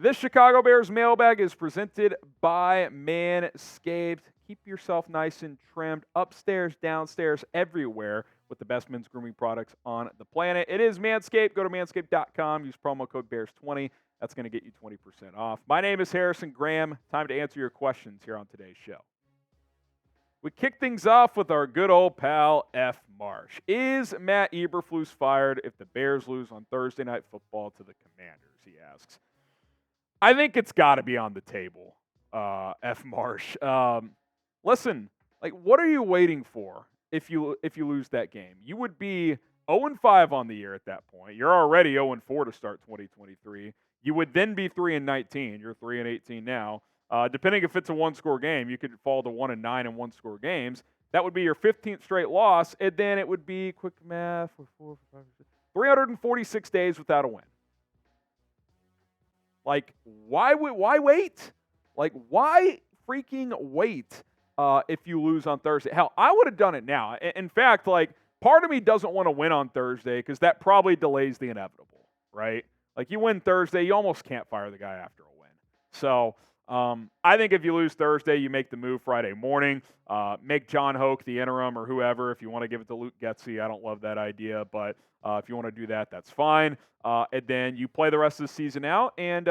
This Chicago Bears mailbag is presented by Manscaped. Keep yourself nice and trimmed upstairs, downstairs, everywhere with the best men's grooming products on the planet. It is Manscaped. Go to manscaped.com. Use promo code BEARS20. That's going to get you 20% off. My name is Harrison Graham. Time to answer your questions here on today's show. We kick things off with our good old pal, F. Marsh. Is Matt Eberflus fired if the Bears lose on Thursday Night Football to the Commanders, he asks. I think it's got to be on the table, F. Marsh. Listen, what are you waiting for if you lose that game? You would be 0-5 on the year at that point. You're already 0-4 to start 2023. You would then be 3-19. You're 3-18 now. Depending if it's a one-score game, you could fall to 1-9 in one-score games. That would be your 15th straight loss, and then it would be, quick math, 346 days without a win. Why wait? Why freaking wait if you lose on Thursday? Hell, I would have done it now. In fact, part of me doesn't want to win on Thursday because that probably delays the inevitable, right? You win Thursday, you almost can't fire the guy after a win. So I think if you lose Thursday, you make the move Friday morning. Make John Hoke the interim or whoever. If you want to give it to Luke Getsy, I don't love that idea, but if you want to do that, that's fine. And then you play the rest of the season out, and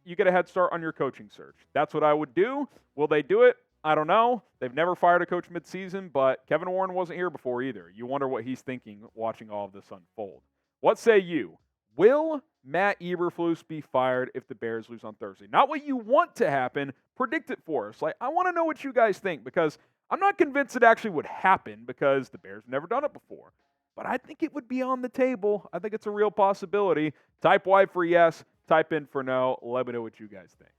you get a head start on your coaching search. That's what I would do. Will they do it? I don't know. They've never fired a coach midseason, but Kevin Warren wasn't here before either. You wonder what he's thinking watching all of this unfold. What say you? Will Matt Eberflus be fired if the Bears lose on Thursday? Not what you want to happen. Predict it for us. I want to know what you guys think because I'm not convinced it actually would happen because the Bears have never done it before. But I think it would be on the table. I think it's a real possibility. Type Y for yes. Type in for no. Let me know what you guys think.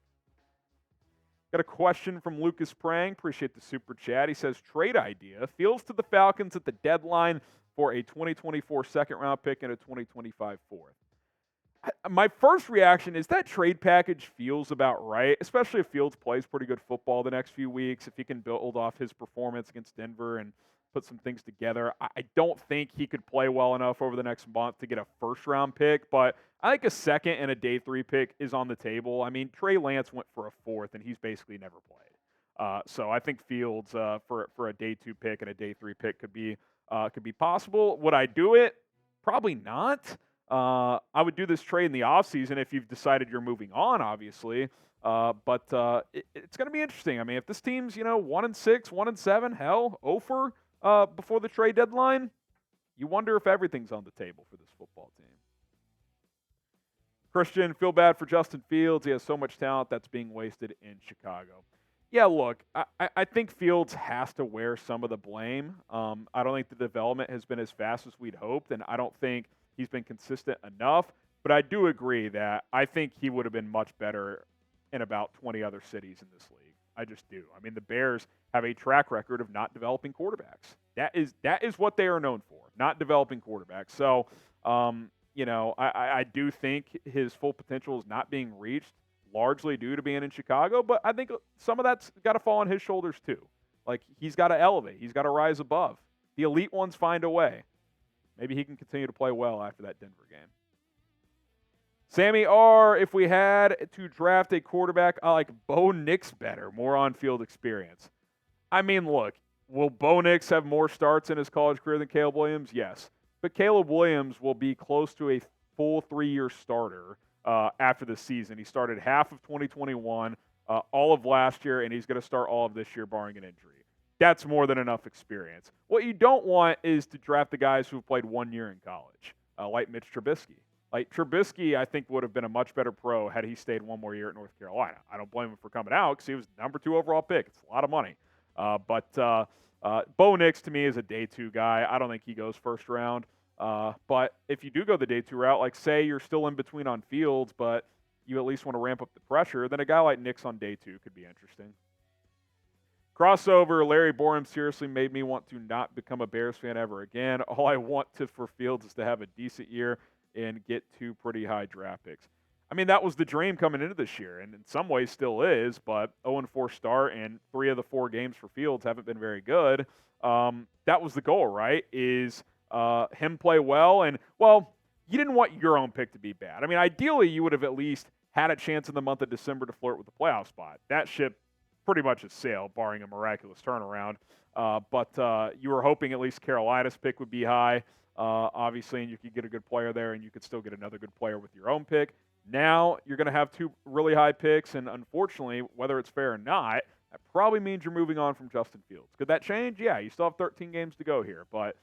Got a question from Lucas Prang. Appreciate the super chat. He says, trade idea. Fields to the Falcons at the deadline for a 2024 second-round pick and a 2025 fourth. My first reaction is that trade package feels about right, especially if Fields plays pretty good football the next few weeks, if he can build off his performance against Denver and put some things together. I don't think he could play well enough over the next month to get a first-round pick, but I think a second and a day 3 pick is on the table. I mean, Trey Lance went for a fourth, and he's basically never played. So I think Fields for a day 2 pick and a day 3 pick could be possible. Would I do it? Probably not. I would do this trade in the offseason if you've decided you're moving on, obviously. But it's going to be interesting. I mean, if this team's 1-6, 1-7, hell, 0 before the trade deadline, you wonder if everything's on the table for this football team. Christian, feel bad for Justin Fields. He has so much talent that's being wasted in Chicago. Yeah, look, I think Fields has to wear some of the blame. I don't think the development has been as fast as we'd hoped, and I don't think he's been consistent enough. But I do agree that I think he would have been much better in about 20 other cities in this league. I just do. I mean, the Bears have a track record of not developing quarterbacks. That is what they are known for, not developing quarterbacks. So, I do think his full potential is not being reached, largely due to being in Chicago, but I think some of that's got to fall on his shoulders too. He's got to elevate. He's got to rise above. The elite ones find a way. Maybe he can continue to play well after that Denver game. Sammy R., if we had to draft a quarterback, I like Bo Nix better, more on-field experience. I mean, look, will Bo Nix have more starts in his college career than Caleb Williams? Yes. But Caleb Williams will be close to a full 3-year starter after the season. He started half of 2021, all of last year, and he's going to start all of this year barring an injury. That's more than enough experience. What you don't want is to draft the guys who have played 1 year in college, like Mitch Trubisky. Trubisky, I think, would have been a much better pro had he stayed 1 more year at North Carolina. I don't blame him for coming out because he was number 2 overall pick. It's a lot of money. But Bo Nix, to me, is a day 2 guy. I don't think he goes first round. But if you do go the day 2 route, say you're still in between on Fields, but you at least want to ramp up the pressure, then a guy like Nix on day 2 could be interesting. Crossover, Larry Borum seriously made me want to not become a Bears fan ever again. All I want for Fields is to have a decent year and get 2 pretty high draft picks. I mean, that was the dream coming into this year, and in some ways still is, but 0-4 start, and 3 of the 4 games for Fields haven't been very good. That was the goal, right, is him play well, and, well, you didn't want your own pick to be bad. I mean, ideally, you would have at least had a chance in the month of December to flirt with the playoff spot. That ship pretty much has sailed, barring a miraculous turnaround. But you were hoping at least Carolina's pick would be high, obviously, and you could get a good player there, and you could still get another good player with your own pick. Now you're going to have two really high picks, and unfortunately, whether it's fair or not, that probably means you're moving on from Justin Fields. Could that change? Yeah, you still have 13 games to go here. But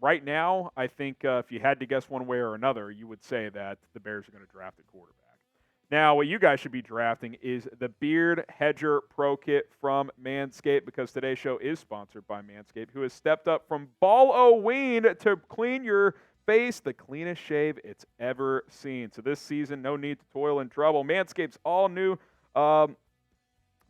right now, I think if you had to guess one way or another, you would say that the Bears are going to draft a quarterback. Now, what you guys should be drafting is the Beard Hedger Pro Kit from Manscaped, because today's show is sponsored by Manscaped, who has stepped up from Ball-O-Ween to clean your face the cleanest shave it's ever seen. So this season, no need to toil and trouble. Manscaped's all-new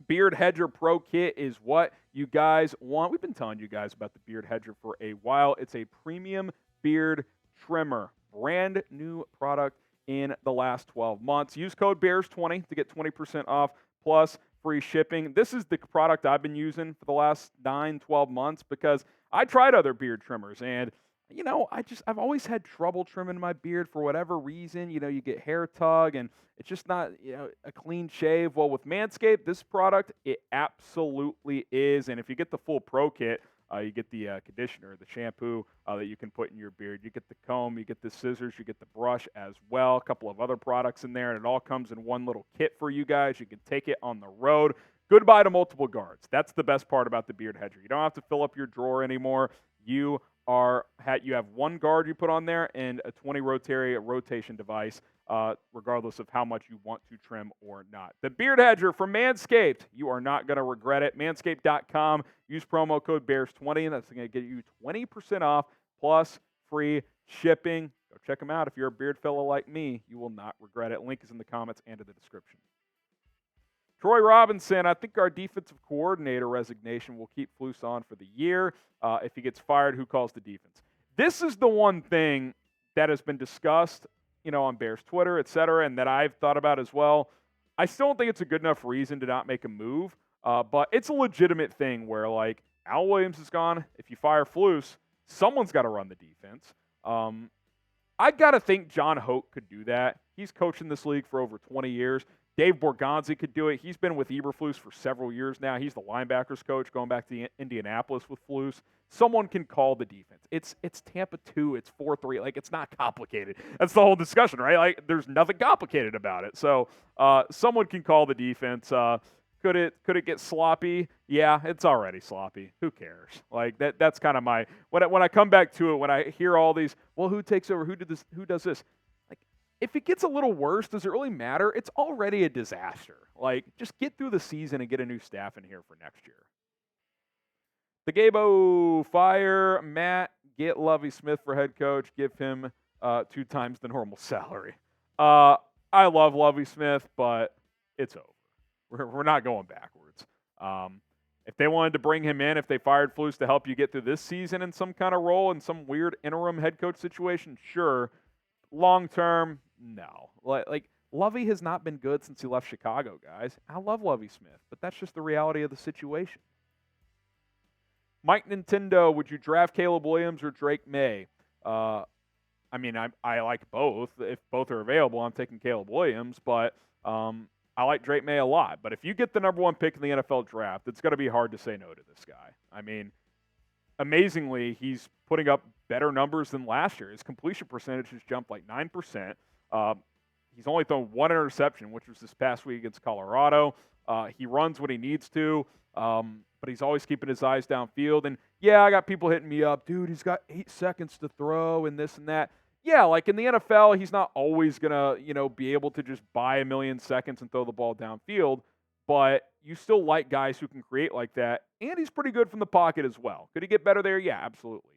Beard Hedger Pro Kit is what you guys want. We've been telling you guys about the Beard Hedger for a while. It's a premium beard trimmer, brand new product in the last 12 months. Use code BEARS20 to get 20% off plus free shipping. This is the product I've been using for the last 9-12 months because I tried other beard trimmers and I've always had trouble trimming my beard for whatever reason. You get hair tug and it's just not, a clean shave. Well, with Manscaped, this product, it absolutely is. And if you get the full Pro Kit, you get the conditioner, the shampoo that you can put in your beard. You get the comb, you get the scissors, you get the brush as well. A couple of other products in there, and it all comes in one little kit for you guys. You can take it on the road. Goodbye to multiple guards. That's the best part about the Beard Hedger. You don't have to fill up your drawer anymore. You have one guard you put on there and a 20 rotation device, regardless of how much you want to trim or not. The Beard Hedger from Manscaped. You are not going to regret it. Manscaped.com. Use promo code BEARS20, and that's going to get you 20% off plus free shipping. Go check them out. If you're a beard fella like me, you will not regret it. Link is in the comments and in the description. Troy Robinson, I think our defensive coordinator resignation will keep Flus on for the year. If he gets fired, who calls the defense? This is the one thing that has been discussed, on Bears Twitter, et cetera, and that I've thought about as well. I still don't think it's a good enough reason to not make a move, but it's a legitimate thing where, Al Williams is gone. If you fire Flus, someone's got to run the defense. I got to think John Hoke could do that. He's coached in this league for over 20 years. Dave Borgonzi could do it. He's been with Eberflus for several years now. He's the linebackers coach going back to Indianapolis with Flus. Someone can call the defense. It's Tampa 2. It's 4-3. It's not complicated. That's the whole discussion, right? There's nothing complicated about it. So someone can call the defense. Could it get sloppy? Yeah, it's already sloppy. Who cares? That's kind of my when I come back to it. When I hear all these, well, who takes over? Who did this? Who does this? If it gets a little worse, does it really matter? It's already a disaster. Just get through the season and get a new staff in here for next year. The Gabo fire Matt, get Lovie Smith for head coach. Give him 2 times the normal salary. I love Lovie Smith, but it's over. We're not going backwards. If they wanted to bring him in, if they fired Flus to help you get through this season in some kind of role, in some weird interim head coach situation, sure. Long term, no. Lovie has not been good since he left Chicago, guys. I love Lovie Smith, but that's just the reality of the situation. Mike Nintendo, would you draft Caleb Williams or Drake May? I like both. If both are available, I'm taking Caleb Williams, but I like Drake May a lot. But if you get the number 1 pick in the NFL draft, it's going to be hard to say no to this guy. Amazingly, he's putting up better numbers than last year. His completion percentage has jumped 9%. He's only thrown 1 interception, which was this past week against Colorado. He runs when he needs to, but he's always keeping his eyes downfield. And, yeah, I got people hitting me up. Dude, he's got 8 seconds to throw and this and that. Yeah, in the NFL, he's not always going to, be able to just buy a million seconds and throw the ball downfield. But you still like guys who can create like that, and he's pretty good from the pocket as well. Could he get better there? Yeah, absolutely.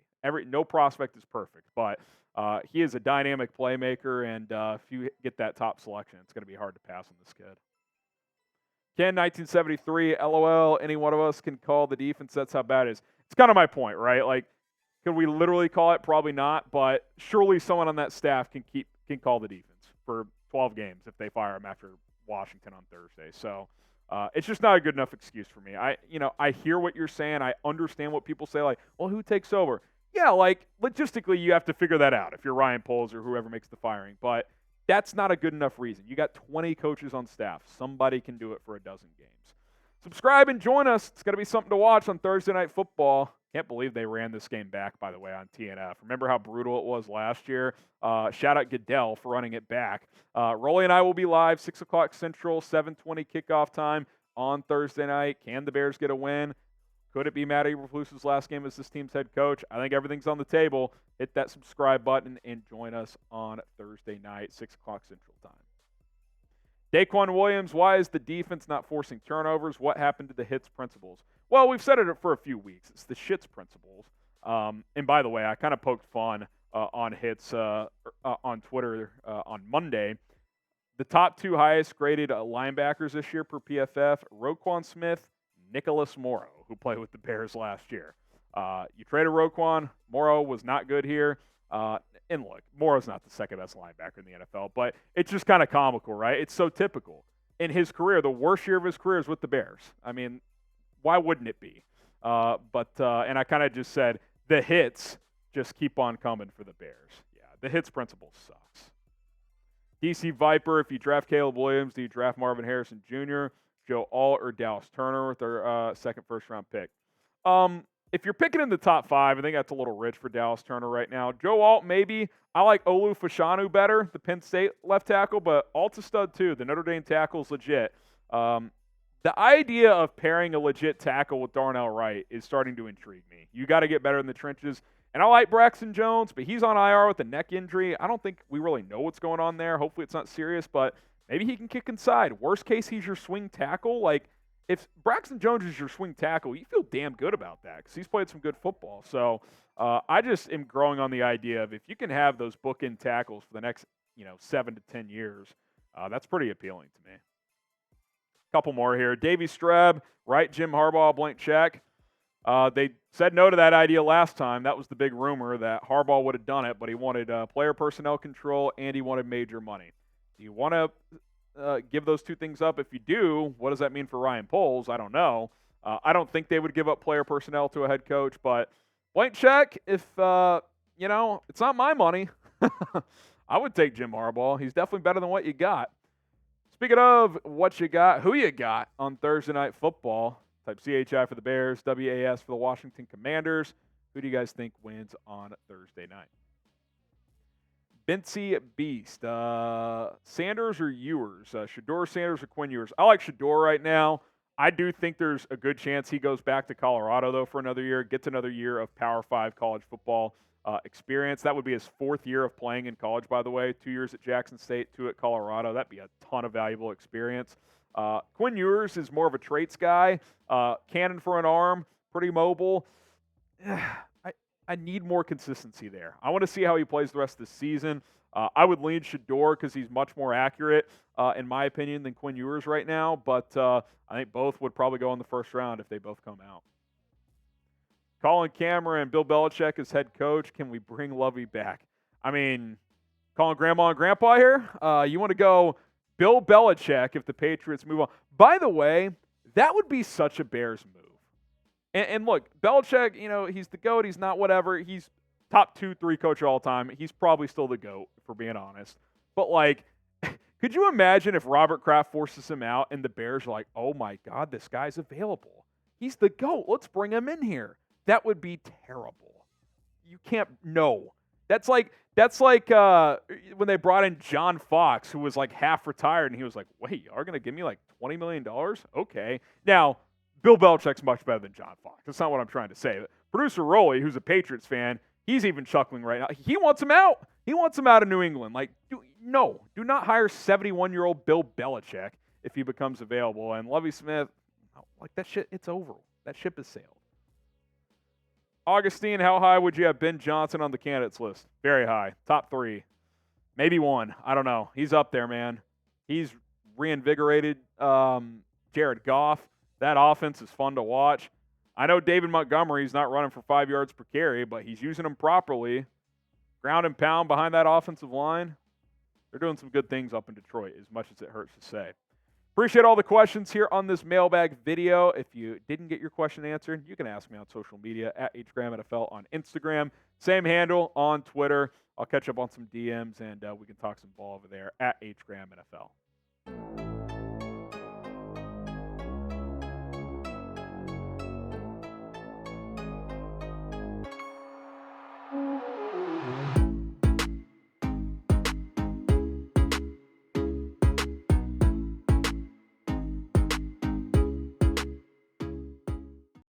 No prospect is perfect, but he is a dynamic playmaker, and if you get that top selection, it's going to be hard to pass on this kid. Ken, 1973, LOL, any one of us can call the defense. That's how bad it is. It's kind of my point, right? Could we literally call it? Probably not, but surely someone on that staff can call the defense for 12 games if they fire him after Washington on Thursday. So it's just not a good enough excuse for me. I hear what you're saying. I understand what people say, well, who takes over? Yeah, logistically, you have to figure that out if you're Ryan Poles or whoever makes the firing. But That's not a good enough reason. You got 20 coaches on staff. Somebody can do it for a dozen games. Subscribe and join us. It's going to be something to watch on Thursday Night Football. Can't believe they ran this game back, by the way, on TNF. Remember how brutal it was last year? Shout out Goodell for running it back. Rolly and I will be live, 6 o'clock Central, 7:20 kickoff time on Thursday night. Can the Bears get a win? Could it be Matt Eberflus' last game as this team's head coach? I think everything's on the table. Hit that subscribe button and join us on Thursday night, 6 o'clock Central time. Daquan Williams, why is the defense not forcing turnovers? What happened to the hits principles? Well, we've said it for a few weeks. It's the shits principles. And by the way, I kind of poked fun on hits on Twitter on Monday. The top 2 highest graded linebackers this year per PFF, Roquan Smith, Nicholas Morrow, who played with the Bears last year. You traded Roquan. Morrow was not good here. And look, Morrow's not the second best linebacker in the NFL, but it's just kind of comical, right? It's so typical. In his career, the worst year of his career is with the Bears. I mean, why wouldn't it be? And I kind of just said, the hits just keep on coming for the Bears. Yeah, the hits principle sucks. DC Viper, if you draft Caleb Williams, do you draft Marvin Harrison Jr., Joe Alt, or Dallas Turner with their second first-round pick? If you're picking in the top 5, I think that's a little rich for Dallas Turner right now. Joe Alt, maybe. I like Olu Fashanu better, the Penn State left tackle, but Alt's a stud too. The Notre Dame tackle's legit. The idea of pairing a legit tackle with Darnell Wright is starting to intrigue me. You got to get better in the trenches. And I like Braxton Jones, but he's on IR with a neck injury. I don't think we really know what's going on there. Hopefully it's not serious, but maybe he can kick inside. Worst case, he's your swing tackle. Like, if Braxton Jones is your swing tackle, you feel damn good about that because he's played some good football. So I just am growing on the idea of if you can have those bookend tackles for the next 7 to 10 years, that's pretty appealing to me. Couple more here. Davey Streb, right? Jim Harbaugh, blank check. They said no to that idea last time. That was the big rumor that Harbaugh would have done it, but he wanted player personnel control and he wanted major money. Do you want to give those two things up? If you do, what does that mean for Ryan Poles? I don't know. I don't think they would give up player personnel to a head coach, but blank check, if, it's not my money, I would take Jim Harbaugh. He's definitely better than what you got. Speaking of what you got, who you got on Thursday Night Football, type CHI for the Bears, WAS for the Washington Commanders. Who do you guys think wins on Thursday night? Bincy Beast, Sanders or Ewers? Shador Sanders or Quinn Ewers? I like Shador right now. I do think there's a good chance he goes back to Colorado, though, for another year, gets another year of Power 5 college football experience. That would be his 4th year of playing in college, by the way. 2 years at Jackson State, 2 at Colorado. That'd be a ton of valuable experience. Quinn Ewers is more of a traits guy. Cannon for an arm, pretty mobile. I need more consistency there. I want to see how he plays the rest of the season. I would lean Shador because he's much more accurate, in my opinion, than Quinn Ewers right now. But I think both would probably go in the first round if they both come out. Colin Cameron, Bill Belichick as head coach. Can we bring Lovey back? I mean, calling grandma and grandpa here? You want to go Bill Belichick if the Patriots move on. By the way, that would be such a Bears move. And look, Belichick, he's the GOAT. He's not whatever. He's top 2-3 coach of all time. He's probably still the GOAT, for being honest. But, could you imagine if Robert Kraft forces him out and the Bears are like, oh, my God, this guy's available. He's the GOAT. Let's bring him in here. That would be terrible. You can't – no. That's like when they brought in John Fox, who was half retired, and he was like, wait, y'all are going to give me $20 million? Okay. Now, Bill Belichick's much better than John Fox. That's not what I'm trying to say. Producer Rolly, who's a Patriots fan, he's even chuckling right now. He wants him out. He wants him out of New England. Do not hire 71-year-old Bill Belichick if he becomes available. And Lovie Smith, that shit, it's over. That ship has sailed. Augustine, how high would you have Ben Johnson on the candidates list? Very high. Top 3. Maybe 1. I don't know. He's up there, man. He's reinvigorated Jared Goff. That offense is fun to watch. I know David Montgomery's not running for 5 yards per carry, but he's using them properly. Ground and pound behind that offensive line. They're doing some good things up in Detroit, as much as it hurts to say. Appreciate all the questions here on this mailbag video. If you didn't get your question answered, you can ask me on social media at HGramNFL on Instagram. Same handle on Twitter. I'll catch up on some DMs, and we can talk some ball over there at HGramNFL.